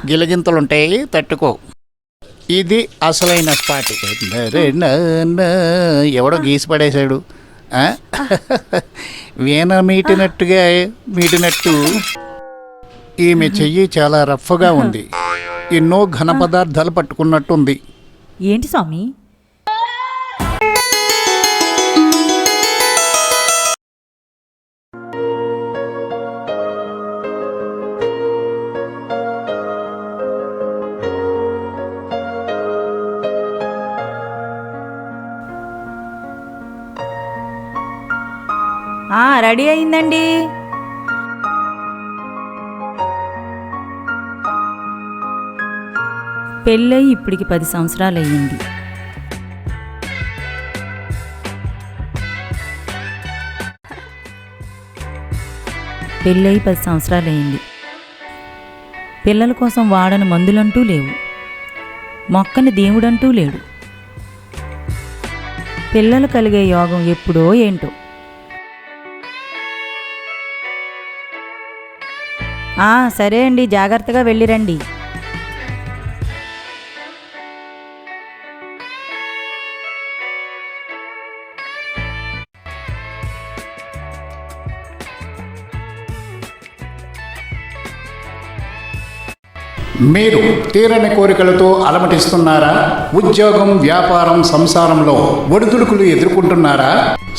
గిలగింతలుంటాయి, తట్టుకో. ఇది అసలైన స్పాట్. ఎవడో గీసి పడేశాడు. వీణ మీటినట్టు ఈమె చెయ్యి చాలా రఫ్గా ఉంది. ఎన్నో ఘన పదార్థాలు పట్టుకున్నట్టుంది. ఏంటి స్వామి? రెడీ అయిందండి. పెళ్ళై ఇప్పటికి 10 సంవత్సరాలు అయ్యింది. పెళ్ళై 10 సంవత్సరాలు అయింది. పిల్లల కోసం వాడని మందులంటూ లేవు, మొక్కని దేవుడంటూ లేడు. పిల్లలు కలిగే యోగం ఎప్పుడో ఏంటో. సరే అండి, జాగ్రత్తగా వెళ్ళిరండి. మీరు తీరని కోరికలతో అలమటిస్తున్నారా? ఉద్యోగం, వ్యాపారం, సంసారంలో ఒడిదుడుకులు ఎదుర్కొంటున్నారా?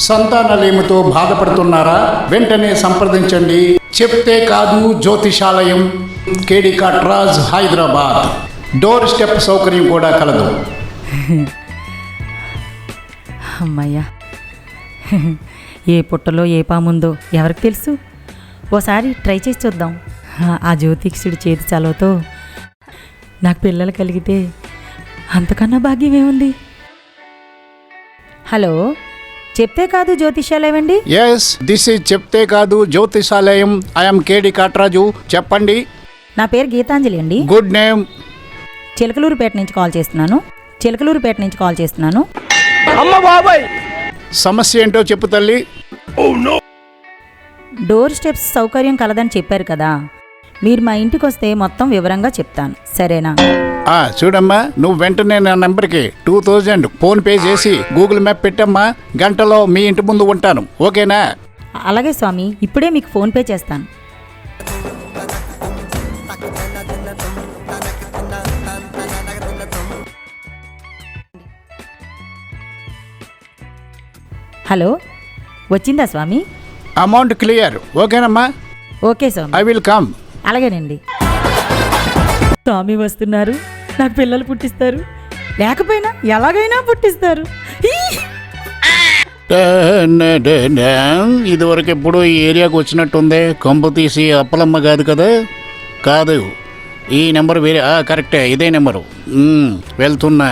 సంతానలేమితో బాధపడుతున్నారా? వెంటనే సంప్రదించండి. చెప్తే కాదు జ్యోతిషాలయం, కేడి కట్రాజ్, హైదరాబాద్. డోర్ స్టెప్ సౌకర్యం కూడా కలదు. అమ్మయ్యా, ఏ పుట్టలో ఏ పాముందో ఎవరికి తెలుసు? ఓసారి ట్రై చేసి చూద్దాం. ఆ జ్యోతిష్యుడి చేతి చలవతో నాకు పిల్లలు కలిగితే అంతకన్నా భాగ్యం ఏముంది? హలో, చెప్తే కాదు జ్యోతిషాలయం అండి? ఎస్, దిస్ ఈజ్ చెప్తే కాదు జ్యోతిషాలయం. ఐఎమ్ కేడి కాట్రాజు. చెప్పండి. నా పేరు గీతాంజలి అండి. Good name. చిలకలూరుపేట నుంచి కాల్ చేస్తున్నాను. అమ్మ బాబాయ్, సమస్య ఏంటో చెప్పు తల్లి. డోర్ స్టెప్స్ సౌకర్యం కలదని చెప్పారు కదా, మీరు మా ఇంటికి వస్తే మొత్తం వివరంగా చెప్తాను, సరేనా? చూడమ్మా, నువ్వు వెంటనే నా నెంబర్కి 2000 ఫోన్ పే చేసి గూగుల్ మ్యాప్ పెట్టమ్మా. గంటలో మీ ఇంటి ముందు ఉంటాను, ఓకేనా? అలాగే స్వామి, ఇప్పుడే మీకు ఫోన్ పే చేస్తాను. హలో, వచ్చిందా స్వామి? అమౌంట్ క్లియర్, ఓకేనమ్మా? ఓకే స్వామి, ఐ విల్ కమ్. అలాగేనండి. స్వామి వస్తున్నారు, నాకు పిల్లలు పుట్టిస్తారు, లేకపోయినా ఎలాగైనా పుట్టిస్తారు. ఇదివరకు ఎప్పుడు ఈ ఏరియాకు వచ్చినట్టుంది. కొంప తీసి అప్పలమ్మ కాదు కదా? కాదు, ఈ నెంబర్ వేరే. కరెక్టే, ఇదే నెంబరు. వెళ్తున్నా.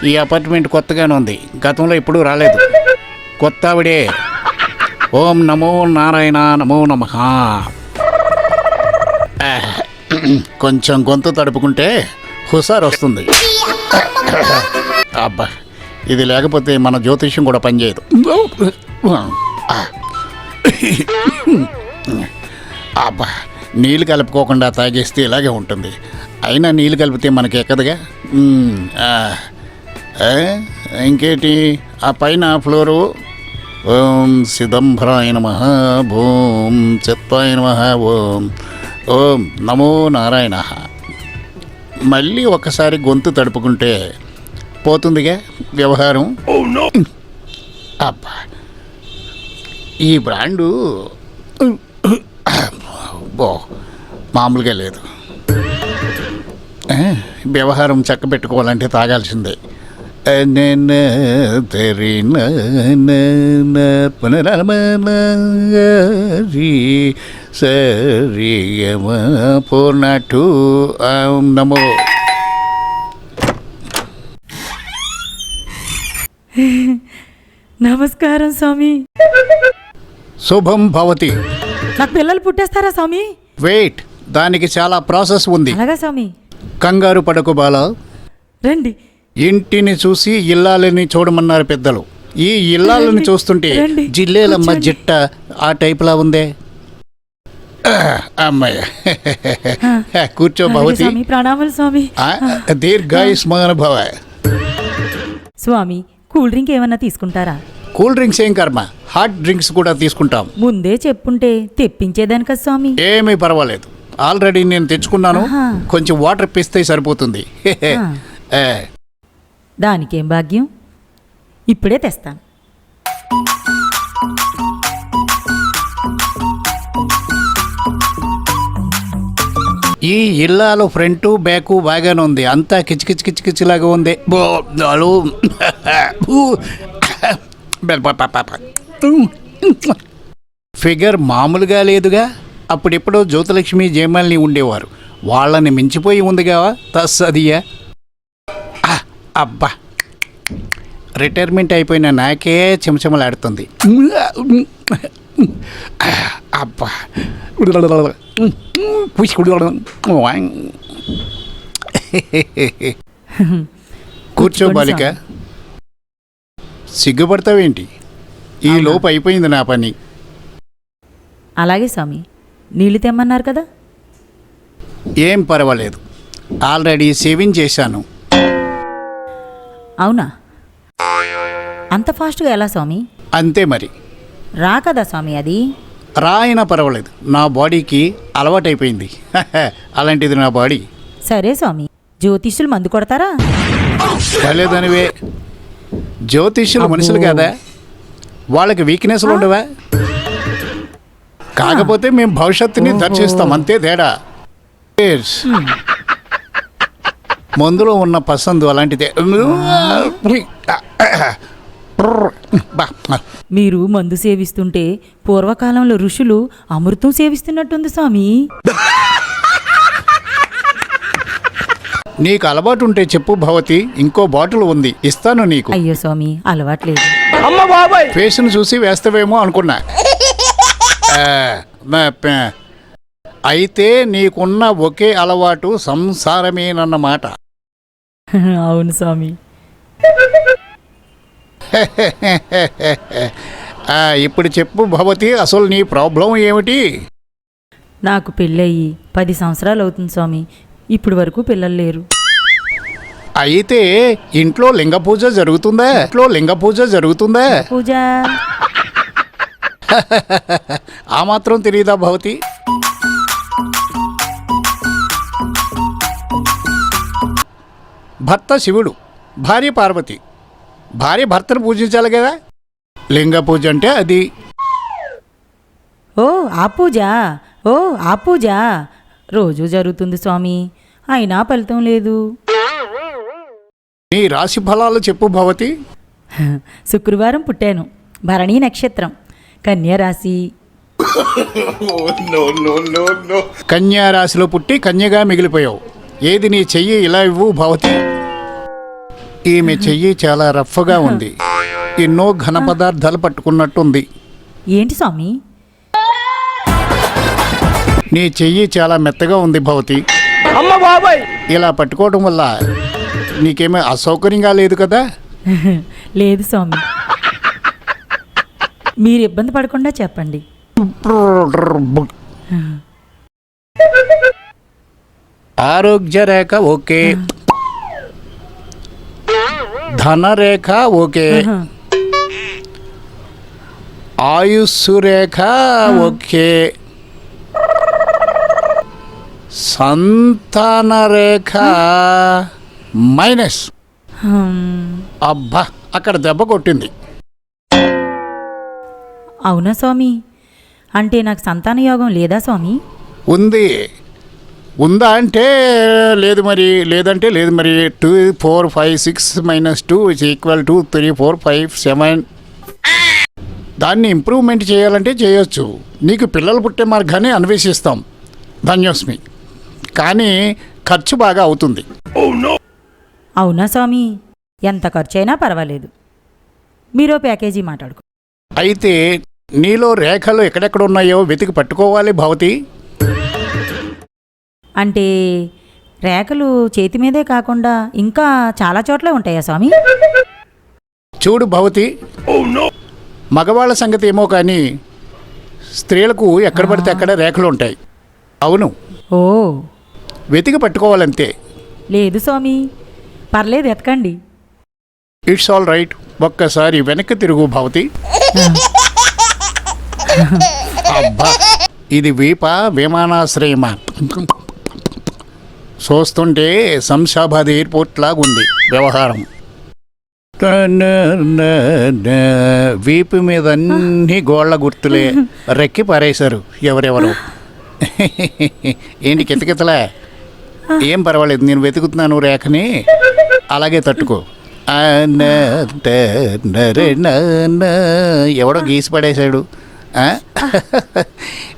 ఈ అపార్ట్మెంట్ కొత్తగానే ఉంది, గతంలో ఎప్పుడూ రాలేదు. కొత్త ఆవిడే. ఓం నమో నారాయణ, నమో నమః. కొంచెం గొంతు తడుపుకుంటే హుషారు వస్తుంది. అబ్బా, ఇది లేకపోతే మన జ్యోతిష్యం కూడా పనిచేయదు. అబ్బా, నీళ్ళు కలుపుకోకుండా తాగేస్తే ఇలాగే ఉంటుంది. అయినా నీళ్ళు కలిపితే మనకి ఎక్కదుగా. ఇంకేంటి ఆ పైన ఫ్లోరు? ఓం సిదంబరాయ నమః, ఓం చిత్తాయ నమః, ఓం నమో నారాయణ. మళ్ళీ ఒకసారి గొంతు తడుపుకుంటే పోతుందిగా వ్యవహారం. అబ్బా, ఈ బ్రాండు మామూలుగా లేదు. వ్యవహారం చక్క పెట్టుకోవాలంటే తాగాల్సిందే. పూర్ణటు నమో. నమస్కారం స్వామి. శుభం భవతి. నాకు పిల్లలు పుట్టేస్తారా స్వామి? వెయిట్, దానికి చాలా ప్రాసెస్ ఉంది. అలాగా స్వామి. కంగారు పడకు బాలా, రండి. ఇంటిని చూసి ఇల్లాలని చూడమన్నారు పెద్దలు. ఈ ఇల్లాలని చూస్తుంటే జిల్లేలమ్మ జిట్ట ఆ టైపులా ఉందే. అమ్మాయ కూర్చో అలాగే భవతి. స్వామి, ప్రణామాలు స్వామి. దీర్ఘాయుష్మాన్ భవ. స్వామి, కూల్ డ్రింక్ ఏమన్నా తీసుకుంటారా? కూల్ డ్రింక్స్ ఏం కర్మ, హాట్ డ్రింక్స్ కూడా తీసుకుంటాం. ముందే చెప్పుంటే తెప్పించేదాని కదా స్వామి. ఏమీ పర్వాలేదు, ఆల్రెడీ నేను తెచ్చుకున్నాను. ఆహా. కొంచెం వాటర్ ఇప్పిస్తే సరిపోతుంది. ఆ. దానికేం భాగ్యం, ఇప్పుడే తెస్తాను. ఈ ఇల్లాలో ఫ్రంట్ బ్యాక్ బాగానే ఉంది, అంతా కిచకిచలాగా ఉంది. ఫిగర్ మామూలుగా లేదుగా. అప్పుడెప్పుడో జ్యోతిలక్ష్మి జయమాలిని ఉండేవారు, వాళ్ళని మించిపోయి ఉందిగా తస్సదియా. అబ్బా, రిటైర్మెంట్ అయిపోయిన నాకే చెమచెమలాడుతుంది. అబ్బా, కూర్చో బాలిక, సిగ్గుపడతావేంటి? ఈ లోపు అయిపోయింది నా పని. అలాగే స్వామి, నీళ్ళు తెమ్మన్నారు కదా. ఏం పర్వాలేదు, ఆల్రెడీ సేవింగ్ చేశాను. అవునా, అంత ఫాస్ట్గా ఎలా స్వామి? అంతే మరి. రా కదా స్వామి అది. రా అయినా పర్వాలేదు, నా బాడీకి అలవాటైపోయింది. అలాంటిది నా బాడీ. సరే స్వామి, జ్యోతిష్యులు మందు కొడతారా? కాలేదనివే, జ్యోతిష్యులు అబ్బో. మనుషులు కదా, వాళ్ళకి వీక్నెస్లు ఉండవా? కాకపోతే మేము భవిష్యత్తుని ఓహో. దర్శిస్తాం, అంతే తేడా. మందులో ఉన్న పసందు అలాంటిదే. మీరు మందు సేవిస్తుంటే పూర్వకాలంలో ఋషులు అమృతం సేవిస్తున్నట్టుంది స్వామి. నీకు అలవాటు ఉంటే చెప్పు భవతి, ఇంకో బాటిల్ ఉంది, ఇస్తాను నీకు. అయ్యో స్వామి, అలవాట్లేదు. ఫేస్ను చూసి వేస్తావేమో అనుకున్నా. అయితే నీకున్న ఒకే అలవాటు సంసారమేనన్నమాట. అవును స్వామి. ఇప్పుడు చెప్పు భవతి, అసలు నీ ప్రాబ్లం ఏమిటి? నాకు పెళ్ళయి 10 సంవత్సరాలు అవుతుంది స్వామి, ఇప్పుడు వరకు పిల్లలు లేరు. అయితే ఇంట్లో లింగ పూజ జరుగుతుందా? పూజ ఆ మాత్రం తెలియదా భవతి? భర్త శివుడు, భార్య పార్వతి. భార్య భర్తను పూజించాలి కదా, లింగ పూజ అంటే అది. ఓ ఆ పూజ రోజు జరుగుతుంది స్వామి, అయినా ఫలితం లేదు. నీ రాశి ఫలాలు చెప్పు భవతి. శుక్రవారం పుట్టాను, భరణీ నక్షత్రం, కన్యా రాశి. కన్యా రాశిలో పుట్టి కన్యగా మిగిలిపోయావు. ఏది నీ చెయ్యి ఇలా ఇవ్వు భవతి. ఈమె చెయ్యి చాలా రఫ్గా ఉంది, ఎన్నో ఘన పదార్థాలు పట్టుకున్నట్టుంది. ఏంటి స్వామి? నీ చెయ్యి చాలా మెత్తగా ఉంది భవతి. ఇలా పట్టుకోవడం వల్ల నీకేమీ అసౌకర్యంగా లేదు కదా? లేదు స్వామి, మీరు ఇబ్బంది పడకుండా చెప్పండి. ఆరోగ్య రేఖ ఓకే, ధనరేఖ ఓకే, ఆయుస్సు రేఖ ఓకే, సంతాన రేఖ మైనస్. అబ్బా, అక్కడ దెబ్బ కొట్టింది. అవునా స్వామి, అంటే నాకు సంతాన యోగం లేదా స్వామి? ఉంది. ఉందా అంటే లేదు మరి, లేదంటే లేదు మరి. 2 4 5 6 - 2 = 3 4 5 7. దాన్ని ఇంప్రూవ్మెంట్ చేయాలంటే చేయొచ్చు. నీకు పిల్లలు పుట్టే మార్గాన్ని అన్వేషిస్తాం, ధన్యోస్మి. కానీ ఖర్చు బాగా అవుతుంది. అవునా స్వామి, ఎంత ఖర్చైనా పర్వాలేదు, మీరో ప్యాకేజీ మాట్లాడుకో. అయితే నీలో రేఖలు ఎక్కడెక్కడ ఉన్నాయో వెతికి పట్టుకోవాలి భవతి. అంటే రేఖలు చేతి మీదే కాకుండా ఇంకా చాలా చోట్ల ఉంటాయా స్వామి? చూడు భవతి, మగవాళ్ళ సంగతి ఏమో కానీ స్త్రీలకు ఎక్కడ పడితే అక్కడ రేఖలు ఉంటాయి. అవును, ఓ వెతికి పట్టుకోవాలంతే. లేదు స్వామి, పర్లేదు ఎతకండి. It's all right. ఒక్కసారి వెనక్కి తిరుగు భవతి. అబ్బా, ఇది విమానాశ్రయమా? చూస్తుంటే శంషాబాద్ ఎయిర్పోర్ట్ లాగుంది వ్యవహారం. వీపు మీద అన్ని గోళ్ల గుర్తులే రెక్కి పారేశారు ఎవరెవరు. ఏంటి కితకితలే? ఏం పర్వాలేదు, నేను వెతుకుతున్నాను రేఖని, అలాగే తట్టుకో. ఎవడో గీసి పడేశాడు.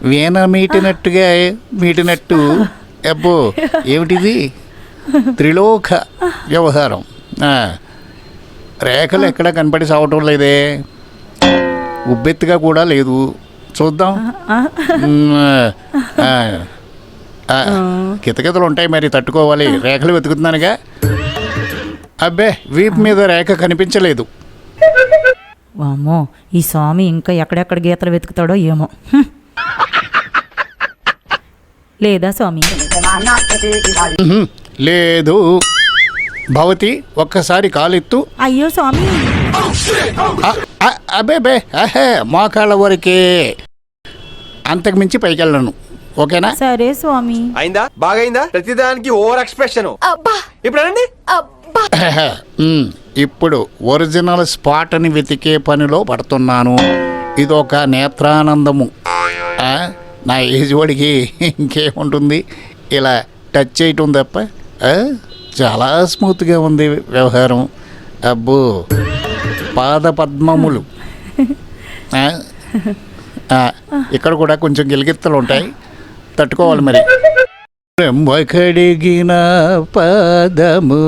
వీణ మీటినట్టు. అబ్బో, ఏమిటిది? త్రిలోక వ్యవహారం. రేఖలు ఎక్కడ కనపడి సావటం లేదే, ఉబ్బెత్తుగా కూడా లేదు. చూద్దాం. కితకితలు ఉంటాయి మరి, తట్టుకోవాలి. రేఖలు వెతుకుతున్నానుగా. అబ్బే, వీపు మీద రేఖ కనిపించలేదు. వామ్మో, ఈ స్వామి ఇంకా ఎక్కడెక్కడ గీతలు వెతుకుతాడో ఏమో. లేదా స్వామి? లేదు. భవతి, ఒక్కసారి కాలెత్తు. అయ్యో స్వామి. అబ్బే, మోకాళ్ళ వరకే, అంతకు మించి పైకి వెళ్ళను. ఓకేనా? సరే స్వామి. అయిందా? బాగైందా? ప్రతిదానికి ఓవర్ ఎక్స్ప్రెషన్. ఇప్పుడు ఇప్పుడు ఒరిజినల్ స్పాట్ని వెతికే పనిలో పడుతున్నాను. ఇదొక నేత్రానందము. నా ఏజ్ వాడికి ఇంకేముంటుంది, ఇలా టచ్ చేయటం తప్ప. చాలా స్మూత్గా ఉంది వ్యవహారం. అబ్బో, పాద పద్మములు. ఇక్కడ కూడా కొంచెం గిలిగిత్తలు ఉంటాయి, తట్టుకోవాలి మరి. కడిగిన పాదము,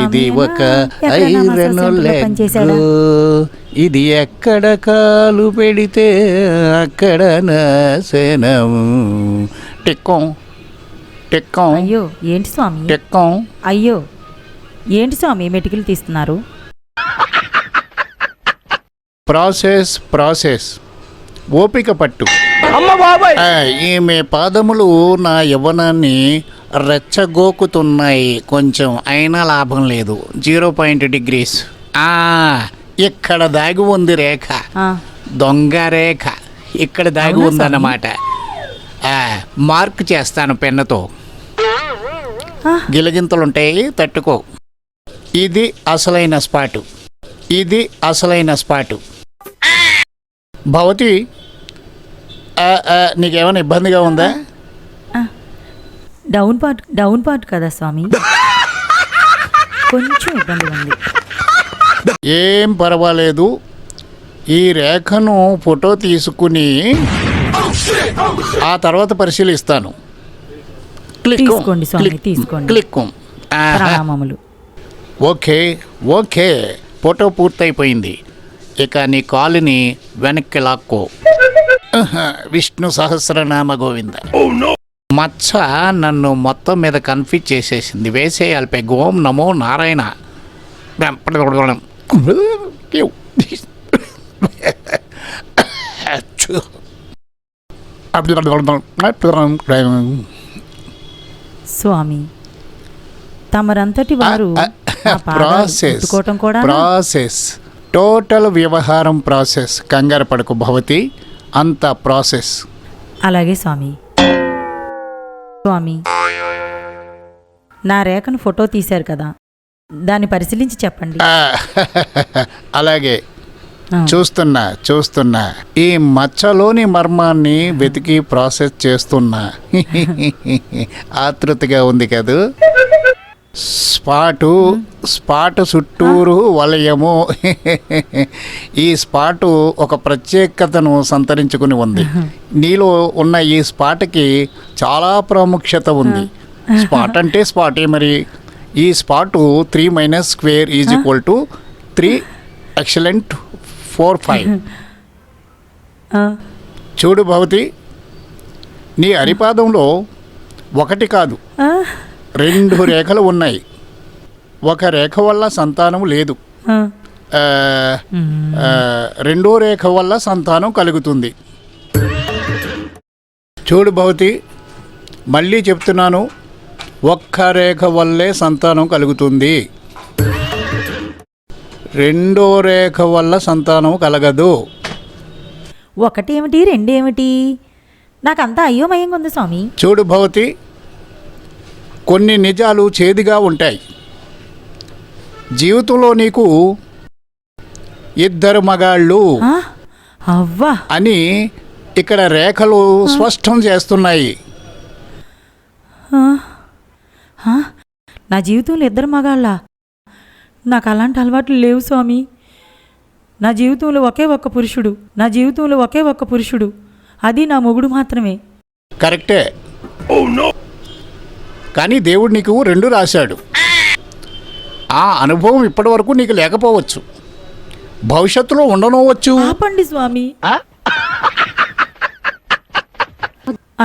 ఇది ఒక ఐరను లెగ్గు, ఇది ఎక్కడ కాలు పెడితే అక్కడ నాశనము. టిక్కం టిక్కం. అయ్యో ఏంటి స్వామి? టిక్కం. అయ్యో ఏంటి స్వామి మెటికలు తీస్తున్నారు? ప్రాసెస్ ఓపిక పట్టు. ఈమె పాదములు నా యవ్వనాన్ని రెచ్చగోకుతున్నాయి. కొంచెం అయినా లాభం లేదు. 0 degrees. ఇక్కడ దాగి ఉంది రేఖ, దొంగ రేఖ. ఇక్కడ దాగి ఉందన్నమాట. మార్క్ చేస్తాను పెన్నుతో. గిలగింతలుంటాయి, తట్టుకో. ఇది అసలైన స్పాటు. భవతి, నీకేమైనా ఇబ్బందిగా ఉందా? డౌన్ పార్ట్ కదా స్వామి, కొంచెం ఇబ్బంది ఉంది. ఏం పర్వాలేదు. ఈ రేఖను ఫోటో తీసుకుని ఆ తర్వాత పరిశీలిస్తాను. తీసుకోండి స్వామి, తీసుకోండి. క్లిక్. ప్రణామములు. ఓకే, ఫోటో పూర్తయిపోయింది. ఇక నీ కాలుని వెనక్కి లాక్కో. విష్ణు సహస్రనామ గోవింద. మచ్చ నన్ను మొత్తం మీద కన్ఫ్యూజ్ చేసేసింది. వేసేయాలి పెగ్గు. ఓం నమో నారాయణ. స్వామి, తమరంతటి వారు ప్రాసెస్ టోటల్ వ్యవహారం ప్రాసెస్. కంగారు పడకు భవతి, అంత ప్రాసెస్. అలాగే స్వామి. నా రేఖను ఫోటో తీశారు కదా, దాన్ని పరిశీలించి చెప్పండి. అలాగే, చూస్తున్నా. ఈ మచ్చలోని మర్మాన్ని వెతికి ప్రాసెస్ చేస్తున్నా. ఆతృతగా ఉంది కదూ. స్పాటు చుట్టూరు వలయము. ఈ స్పాటు ఒక ప్రత్యేకతను సంతరించుకుని ఉంది. నీలో ఉన్న ఈ స్పాట్కి చాలా ప్రాముఖ్యత ఉంది. స్పాట్ అంటే స్పాటే మరి. ఈ స్పాటు 3 - square = 3. ఎక్సలెంట్. 4 5. చూడు భవతి, నీ అరిపాదంలో ఒకటి కాదు 2 రేఖలు ఉన్నాయి. ఒక రేఖ వల్ల సంతానం లేదు, రెండో రేఖ వల్ల సంతానం కలుగుతుంది. చూడు భవతి, మళ్ళీ చెప్తున్నాను, ఒక్క రేఖ వల్లే సంతానం కలుగుతుంది. రెండో రేఖ వల్ల సంతానం కలగదు. ఒకటేమిటి రెండేమిటి? నాకంతా అయోమయంగా ఉంది స్వామి. చూడు భవతి, కొన్ని నిజాలు చేదుగా ఉంటాయి. జీవితంలో నీకు ఇద్దరు మగాళ్ళు ఆ, అవ్వా అని ఇక్కడ రేఖలు స్పష్టం చేస్తున్నాయి. ఆ, ఆ, నా జీవితంలో ఇద్దరు మగాళ్ళ? నాకు అలాంటి అలవాట్లు లేవు స్వామి. నా జీవితంలో ఒకే ఒక్క పురుషుడు, నా జీవితంలో ఒకే ఒక్క పురుషుడు, అది నా మొగుడు మాత్రమే. కరెక్టే, కానీ దేవుడు నీకు రెండు రాశాడు. ఆ అనుభవం ఇప్పటి వరకు నీకు లేకపోవచ్చు, భవిష్యత్తులో ఉండనవచ్చు. ఆపండి స్వామి.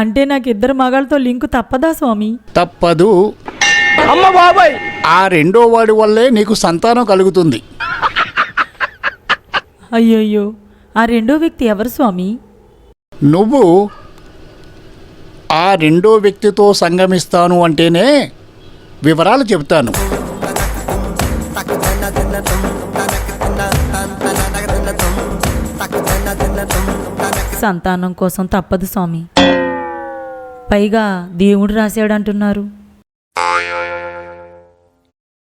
అంటే నాకు ఇద్దరు మగాళ్ళతో లింకు తప్పదా స్వామి? తప్పదు. అమ్మ బాబాయ్, ఆ రెండో వాడి వల్లే నీకు సంతానం కలుగుతుంది. అయ్యయ్యో, ఆ రెండో వ్యక్తి ఎవరు స్వామి? నువ్వు ఆ రెండో వ్యక్తితో సంగమిస్తాను అంటేనే వివరాలు చెబుతాను. సంతానం కోసం తప్పదు స్వామి. పైగా దేవుడు రాశాడంటున్నారు.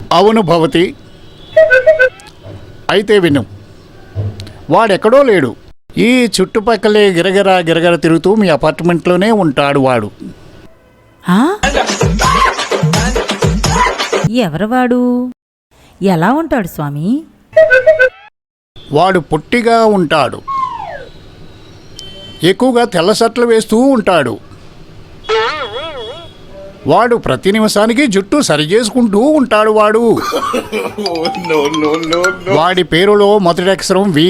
అవును భవతి, అయితే విను. వాడెక్కడో లేడు, ఈ చుట్టుపక్కలే గిరగిర తిరుగుతూ మీ అపార్ట్మెంట్లోనే ఉంటాడు వాడు. ఆ? ఎవరు వాడు? ఎలా ఉంటాడు స్వామి? వాడు పొట్టిగా ఉంటాడు, ఎక్కువగా తెల్ల షర్ట్లు వేస్తూ ఉంటాడు. వాడు ప్రతి నిమిషానికి జుట్టు సరిచేసుకుంటూ ఉంటాడు. వాడి పేరులో మొదటి అక్షరం వి.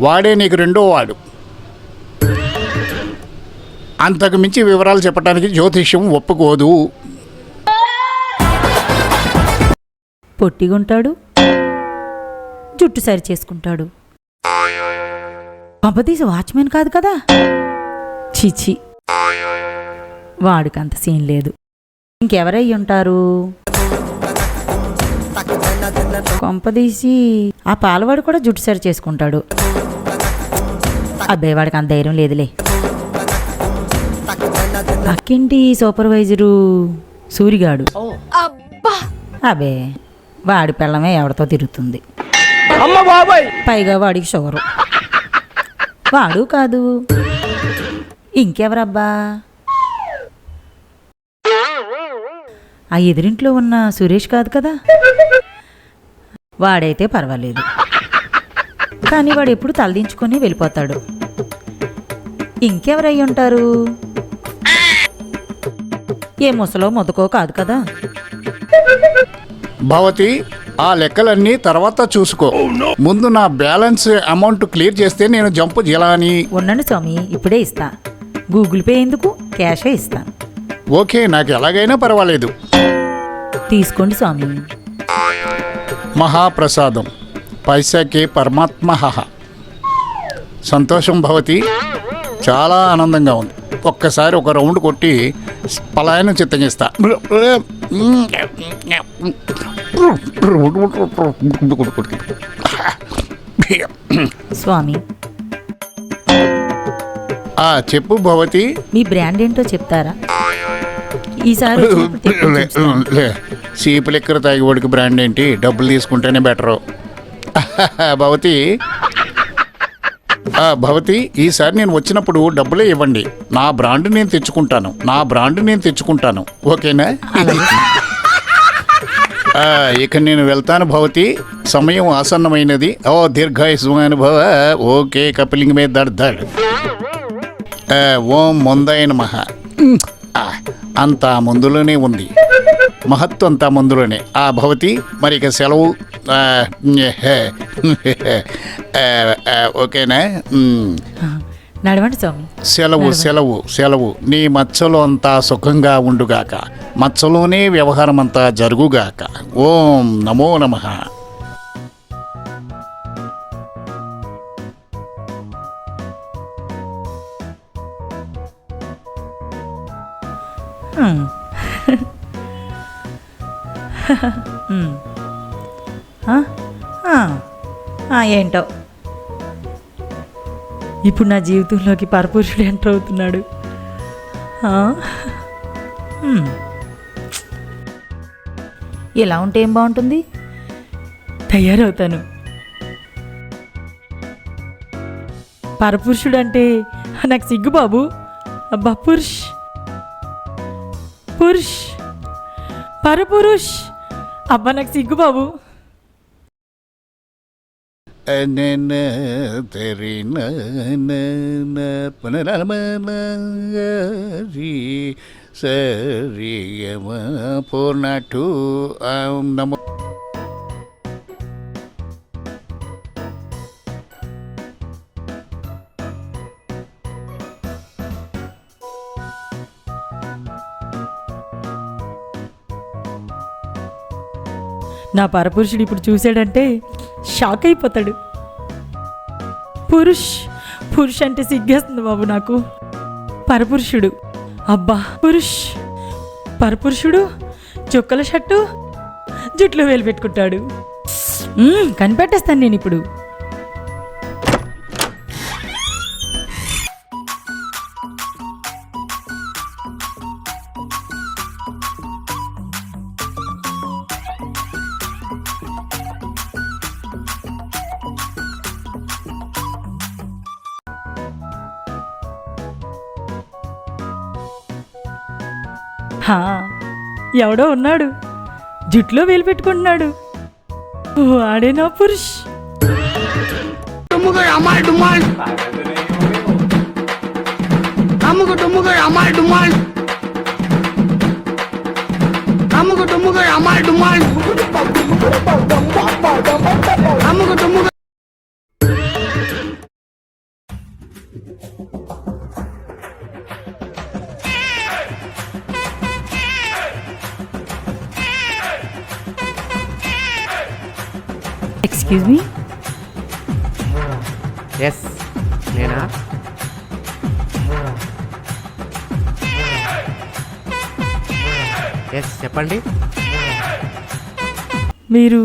వాడే నీకు రెండో వాడు. అంతకు మించి వివరాలు చెప్పడానికి జ్యోతిష్యం ఒప్పుకోదు. పొట్టిగుంటాడు, జుట్టు సరి చేసుకుంటాడు. పంపతీసి వాచ్మెన్ కాదు కదా? చీచి, వాడికంత సీన్ లేదు. ఇంకెవరై ఉంటారు? కొంపదీసి ఆ పాలవాడు కూడా జుట్టు సరి చేసుకుంటాడు. అబ్బాయి, వాడికి అంత ధైర్యం లేదులే. పక్కింటి సూపర్వైజరు సూరిగాడు. అబే, వాడి పిల్లమే ఎవరితో తిరుగుతుంది. అమ్మ బాబాయ్, పైగా వాడికి షుగరు. వాడు కాదు, ఇంకెవరబ్బా? ఆ ఎదురింట్లో ఉన్న సురేష్ కాదు కదా? వాడైతే పర్వాలేదు, కానీ వాడు ఎప్పుడు తలదించుకొని వెళ్ళిపోతాడు. ఇంకెవరై ఉంటారు? ఏ ముసలో మొదకో కాదు కదా? భవతి, ఆ లెక్కలన్నీ తర్వాత చూసుకో. ముందు నా బ్యాలెన్స్ అమౌంట్ క్లియర్ చేస్తే నేను జంపు జిలాని. ఉండండి స్వామి, ఇప్పుడే ఇస్తా. గూగుల్ పే ఎందుకు, క్యాషే ఇస్తాను. ఓకే, నాకు ఎలాగైనా పర్వాలేదు. తీసుకోండి స్వామి. మహాప్రసాదం, పైసాకే పరమాత్మ. సంతోషం భవతి, చాలా ఆనందంగా ఉంది. ఒక్కసారి ఒక రౌండ్ కొట్టి పలాయనం చిత్తగిస్తా. స్వామి, చెప్పు భవతి. మీ బ్రాండ్ ఏంటో చెప్తారా? ఈసారి సీపు లెక్కర తాగి వాడికి బ్రాండ్ ఏంటి? డబ్బులు తీసుకుంటేనే బెటరు. భవతి, భవతి, ఈసారి నేను వచ్చినప్పుడు డబ్బులే ఇవ్వండి. నా బ్రాండ్ నేను తెచ్చుకుంటాను. ఓకేనా? ఇక నేను వెళ్తాను భవతి, సమయం ఆసన్నమైనది. ఓ దీర్ఘాయుష్మాన్ భవ. ఓకే, కపిలింగ మీద దడ్. ఓం ముందాయ నమః. అంతా ముందులోనే ఉంది, మహత్వం అంతా ముందులోనే. భవతి, మరి ఇక సెలవు. ఓకేనా? నడవండి స్వామి. సెలవు. నీ మచ్చలో అంతా సుఖంగా ఉండుగాక, మచ్చలోనే వ్యవహారం అంతా జరుగుగాక. ఓం నమో నమః. హ్మ్. హ్మ్. ఆ? ఆ. ఆ, ఏంటో ఇప్పుడు నా జీవితంలోకి పరపురుషుడు ఎంటర్ అవుతున్నాడు. ఆ? హ్మ్. ఇలా ఉంటే ఏం బాగుంటుంది? తయారవుతాను. పరపురుషుడు అంటే నాకు సిగ్గు బాబు. అబ్బా, పురుష్ పురుష్ పరపురుష్. అబ్బా, నాకు సిగ్గు బాబు. తెరి సరియమ పూర్ణటు నమో. నా పరపురుషుడు ఇప్పుడు చూశాడంటే షాక్ అయిపోతాడు. పురుష్ పురుష్ అంటే సిగ్గేస్తుంది బాబు నాకు. పరపురుషుడు, అబ్బా పురుష్. పరపురుషుడు చుక్కల షర్టు, జుట్లో వేలు పెట్టుకుంటాడు. కనిపెట్టేస్తాను నేను ఇప్పుడు. హా, ఎవడో ఉన్నాడు, జుట్లో వేలు పెట్టుకుంటున్నాడు. వాడేనా పురుష్? Excuse me. ఎస్, నేనా? ఎస్, చెప్పండి. మీరు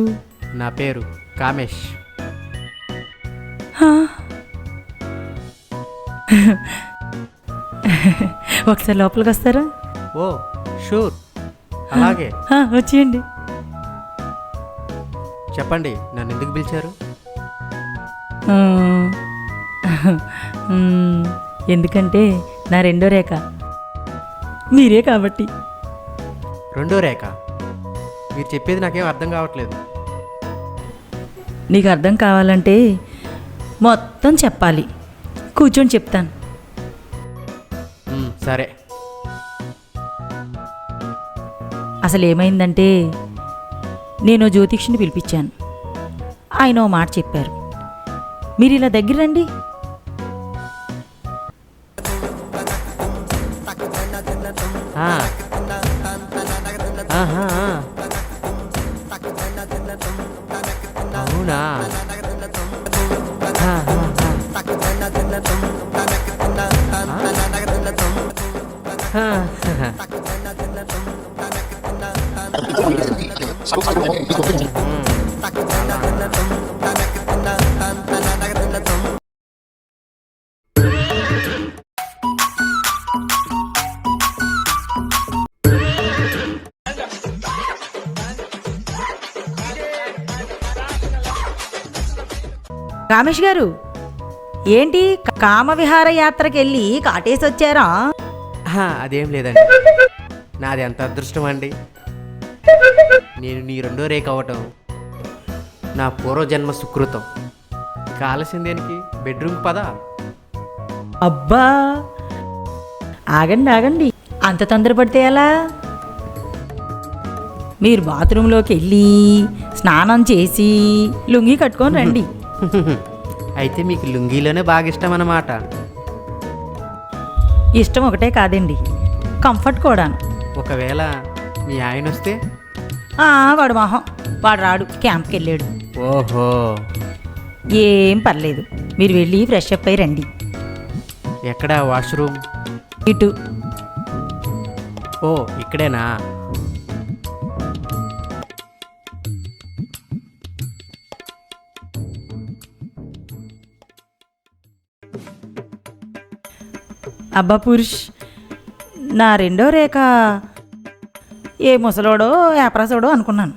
నా పేరు కామేష్. హా? ఒకసారి లోపలికి వస్తారా? ఓ షూర్, అలాగే. వచ్చేయండి. చెప్పండి, నన్ను ఎందుకు పిలిచారు? ఎందుకంటే నా రెండో రేఖ మీరే కాబట్టి. రెండో రేఖ? మీరు చెప్పేది నాకేం అర్థం కావట్లేదు. నీకు అర్థం కావాలంటే మొత్తం చెప్పాలి. కూర్చొని చెప్తాను. సరే. అసలు ఏమైందంటే, నేను జ్యోతిష్ని పిలిపించాను. ఆయన ఓ మాట చెప్పారు. మీరు ఇలా దగ్గర రండి. అవునా? రామేష్ గారు, ఏంటి కామవిహార యాత్రకి వెళ్ళి కాటేసి వచ్చారా? అదేం లేదండి. నాది ఎంత అదృష్టం అండి. నేను నీ రెండో రేఖ అవ్వటం నా పూర్వజన్మ సుకృతం. కాలసిందేనికి బెడ్రూమ్ పదా. అబ్బా, ఆగండి ఆగండి, అంత తొందరపడితే ఎలా? మీరు బాత్రూంలోకి వెళ్ళి స్నానం చేసి లుంగీ కట్టుకొని రండి. అయితే మీకు లుంగీలోనే బాగా ఇష్టం అన్నమాట. ఇష్టం ఒకటే కాదండి, కంఫర్ట్ కూడా. ఒకవేళ మీ ఆయన వస్తే? వాడు మొహం, వాడు రాడు, క్యాంప్కి వెళ్ళాడు. ఓహో, ఏం పర్లేదు, మీరు వెళ్ళి ఫ్రెష్ అప్ అయి రండి. ఎక్కడ వాష్రూమ్? ఇటు. ఓ ఇక్కడేనా? అబ్బా పురుష్, నా రెండో రేఖ ఏ ముసలోడో యాప్రాసోడో అనుకున్నాను,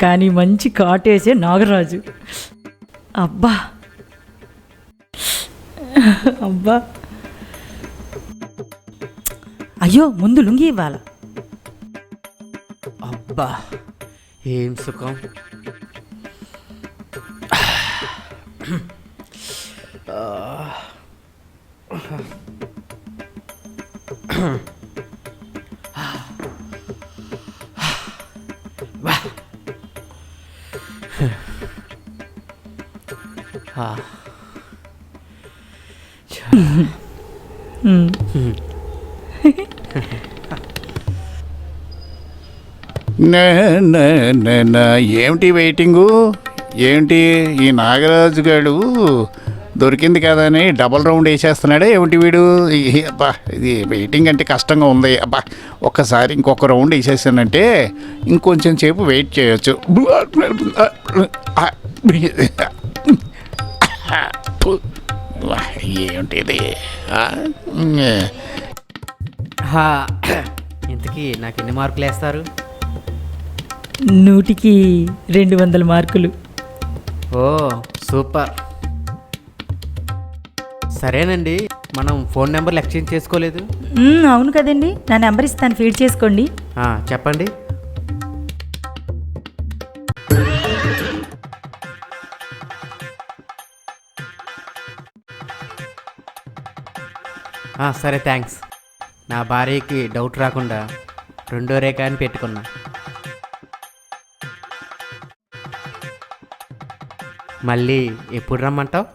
కానీ మంచి కాటేసే నాగరాజు. అబ్బా అబ్బా, అయ్యో ముందు లుంగి ఇవ్వాల. అబ్బా ఏం సుఖం. ఏమిటి వెయిటింగు? ఏమిటి ఈ నాగరాజు గారు దొరికింది కదా అని డబల్ రౌండ్ వేసేస్తున్నాడే ఏమిటి వీడు? అబ్బా ఇది వెయిటింగ్ అంటే కష్టంగా ఉంది. అబ్బా ఒక్కసారి ఇంకొక రౌండ్ వేసేసానంటే ఇంకొంచెం సేపు వెయిట్ చేయొచ్చు. ఏమిటిది? ఇంతకీ నాకు ఎన్ని మార్కులు వేస్తారు? 100కి 200 మార్కులు. ఓ సూపర్. సరేనండి, మనం ఫోన్ నెంబర్లు ఎక్స్చేంజ్ చేసుకోలేదు. అవును కదండి, నా నెంబర్ ఇస్తాను, ఫీడ్ చేసుకోండి. చెప్పండి. సరే థ్యాంక్స్. నా భార్యకి డౌట్ రాకుండా రెండో రేఖ అని పెట్టుకున్నా. మళ్ళీ ఎప్పుడు రమ్మంటావు?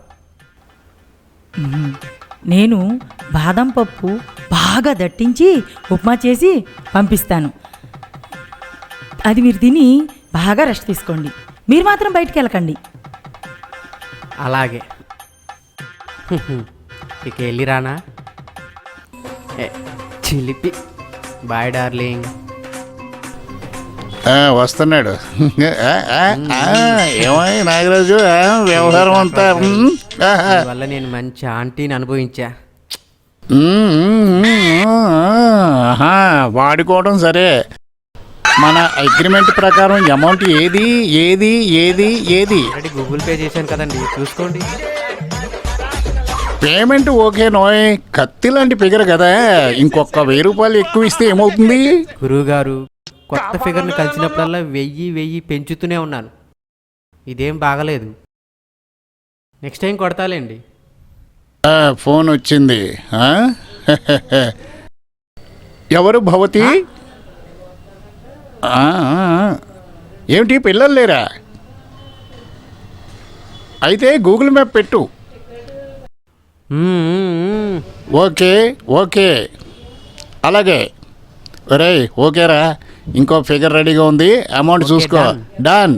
నేను బాదం పప్పు బాగా దట్టించి ఉప్మా చేసి పంపిస్తాను. అది మీరు తిని బాగా రెస్ట్ తీసుకోండి. మీరు మాత్రం బయటికి వెళ్ళకండి. అలాగే. ఇక వెళ్ళి రానా? చిలిపి. Bye darling. వస్తున్నాడు. ఏమై నాగరాజు వ్యవహారం అంతా వల్ల నేను మంచి ఆంటీని అనుభవించా. వాడుకోవడం సరే, మన అగ్రిమెంట్ ప్రకారం అమౌంట్ ఏది ఏది ఏది ఏది ఆల్రెడీ గూగుల్ పే చేశాను కదండి, చూసుకోండి. పేమెంట్ ఓకే నోయ్, కత్తి లాంటి ఫిగర్ కదా, ఇంకొక 1000 రూపాయలు ఎక్కువ ఇస్తే ఏమవుతుంది? గురువుగారు, కొత్త ఫిగర్ని కలిసినప్పుడల్లా 1000 పెంచుతూనే ఉన్నాను. ఇదేం బాగలేదు. Next time కొడతాలేండి. ఫోన్ వచ్చింది. ఎవరు భవతి? ఏమిటి పిల్లలు లేరా? అయితే గూగుల్ మ్యాప్ పెట్టు. ఓకే ఓకే అలాగే. ఒరే ఓకేరా, ఇంకో ఫిగర్ రెడీగా ఉంది, అమౌంట్ చూసుకో. డన్.